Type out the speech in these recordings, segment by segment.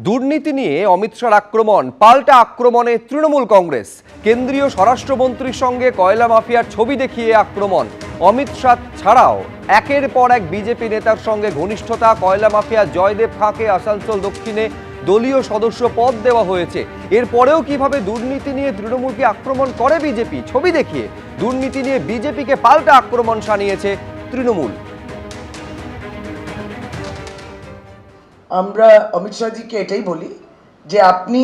দুর্নীতি নিয়ে অমিত শাহর আক্রমণ, পাল্টা আক্রমণে তৃণমূল কংগ্রেস। কেন্দ্রীয় স্বরাষ্ট্রমন্ত্রীর সঙ্গে কয়লা মাফিয়ার ছবি দেখিয়ে আক্রমণ। অমিত শাহ ছাড়াও একের পর এক বিজেপি নেতার সঙ্গে ঘনিষ্ঠতা। কয়লা মাফিয়া জয়দেব খাঁকে আসানসোল দক্ষিণে দলীয় সদস্য পদ দেওয়া হয়েছে। এরপরেও কিভাবে দুর্নীতি নিয়ে তৃণমূলকে আক্রমণ করে বিজেপি, ছবি দেখিয়ে দুর্নীতি নিয়ে বিজেপিকে পাল্টা আক্রমণ শানিয়েছে তৃণমূল। আমরা অমিত শাহজিকে এটাই বলি যে আপনি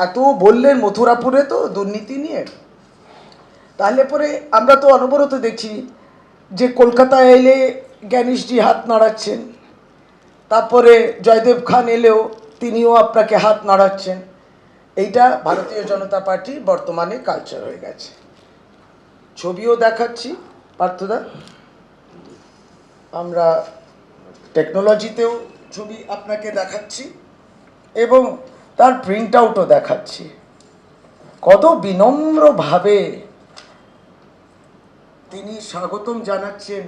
এত বললেন মথুরাপুরে তো দুর্নীতি নিয়ে, তাহলে পরে আমরা তো অনবরত দেখছি যে কলকাতায় এলে জ্ঞানীশজি হাত নাড়াচ্ছেন, তারপরে জয়দেব খান এলেও তিনিও আপনাকে হাত নাড়াচ্ছেন। এইটা ভারতীয় জনতা পার্টির বর্তমানে কালচার হয়ে গেছে। ছবিও দেখাচ্ছি পার্থদা, আমরা টেকনোলজিতেও ছবি আপনাকে দেখাচ্ছি এবং তার প্রিন্ট আউটও দেখাচ্ছি। কত বিনম্রভাবে তিনি স্বাগতম জানাচ্ছেন,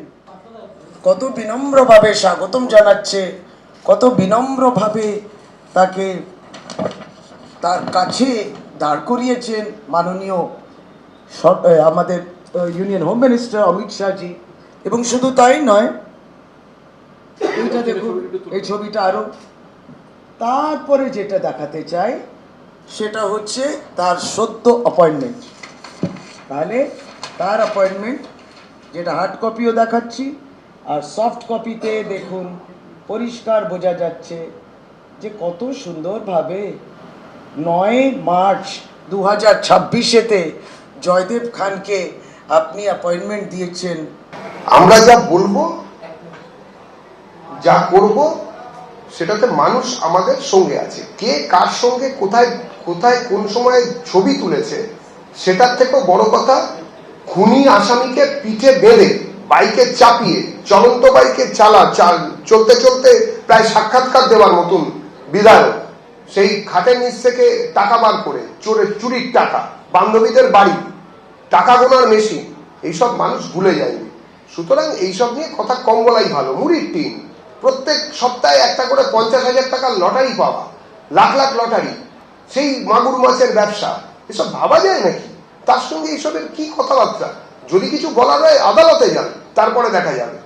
কত বিনম্রভাবে স্বাগতম জানাচ্ছে, কত বিনম্রভাবে তাকে তার কাছে দাঁড় করিয়েছেন মাননীয় আমাদের union home minister Amit Shahji. এবং শুধু তাই নয়, এইটা দেখুন, এই ছবিটা আরো। তারপরে যেটা দেখাতে চাই সেটা হচ্ছে তার সদ্য অ্যাপয়েন্টমেন্ট। তাহলে তার অ্যাপয়েন্টমেন্ট যেটা হার্ড কপিও দেখাচ্ছি, আর সফট কপিতে দেখুন পরিষ্কার বোঝা যাচ্ছে যে কত সুন্দরভাবে 9 মার্চ 2026-তে জয়দেব খানকে আপনি অ্যাপয়েন্টমেন্ট দিয়েছেন। আমরা যা বলবো, যা করব, সেটাতে মানুষ আমাদের সঙ্গে আছে। কে কার সঙ্গে কোথায় কোথায় কোন সময় ছবি তুলেছে সেটার থেকেও বড় কথা, খুনি আসামিকে পিঠে বেঁধে বাইকে চাপিয়ে চলন্ত বাইকে চলতে চলতে প্রায় সাক্ষাৎকার দেওয়ার মতন বিধায়ক সেই খাটের নিচ থেকে টাকা বার করে চুরির টাকা, বান্ধবীদের বাড়ি, টাকা গোনার মেশিন, এইসব মানুষ ভুলে যায়নি। সুতরাং এইসব নিয়ে কথা কম বলাই ভালো। মুড়ির টিন, প্রত্যেক সপ্তাহে একটা করে 50,000 টাকার লটারি পাওয়া, লাখ লাখ লটারি, সেই মাগুর মাছের ব্যবসা, এসব ভাবা যায় নাকি? তার সঙ্গে এইসবের কি কথাবার্তা? যদি কিছু বলার হয় আদালতে যান, তারপরে দেখা যাবে।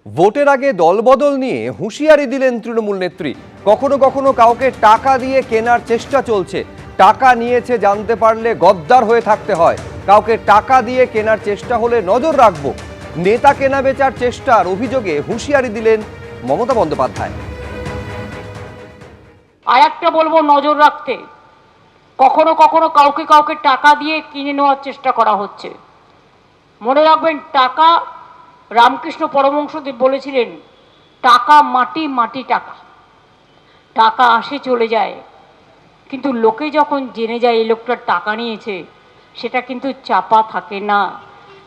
ভোটের আগে দলবদল নিয়ে হুঁশিয়ারি দিলেন তৃণমূল নেত্রী। কখনো কখনো কাউকে টাকা দিয়ে কেনার চেষ্টা চলছে। টাকা নিয়েছে জানতে পারলে গদ্দার হয়ে থাকতে হয়। কাউকে টাকা দিয়ে কেনার চেষ্টা হলে নজর রাখবো। নেতা কেনা বেচার চেষ্টার অভিযোগে হুঁশিয়ারি দিলেন মমতা বন্দ্যোপাধ্যায়। আর একটা বলবো, নজর রাখতে। কখনো কখনো কাউকে কাউকে টাকা দিয়ে কিনে নেওয়ার চেষ্টা করা হচ্ছে। মনে রাখবেন, টাকা, রামকৃষ্ণ পরমহংসদেব বলেছিলেন, টাকা মাটি, মাটি টাকা। টাকা আসে চলে যায়, কিন্তু লোকে যখন জেনে যায় এই লোকটার টাকা নিয়েছে, সেটা কিন্তু চাপা থাকে না।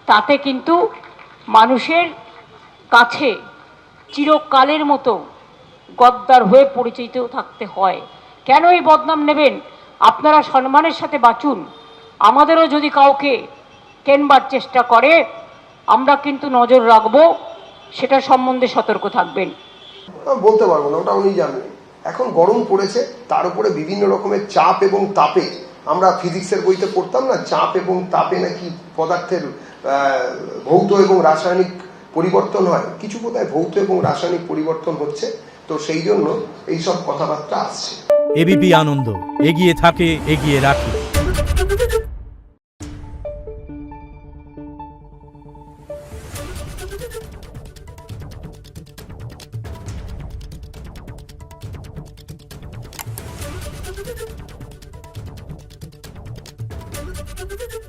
তাতে কিন্তু মানুষের কাছে চিরকালের মতো গদ্দার হয়ে পরিচিত থাকতে হয়। কেন এই বদনাম নেবেন? আপনারা সম্মানের সাথে বাঁচুন। আমাদেরও যদি কাউকে কেনবার চেষ্টা করে, আমরা কিন্তু নজর রাখবো, সেটা সম্বন্ধে সতর্ক থাকবেন। বলতে পারবো না, ওটা উনি জানবেন। এখন গরম পড়েছে, তার উপরে বিভিন্ন রকমের চাপ এবং তাপে, আমরা ফিজিক্সের বইতে পড়তাম না, চাপ এবং তাপে নাকি পদার্থের ভৌত এবং রাসায়নিক পরিবর্তন হয়। কিছু বোধহয় ভৌত এবং রাসায়নিক পরিবর্তন হচ্ছে, তো সেই জন্য এইসব কথাবার্তা আসছে। এবিপি আনন্দ, এগিয়ে থাকে, এগিয়ে রাখে। Thank you.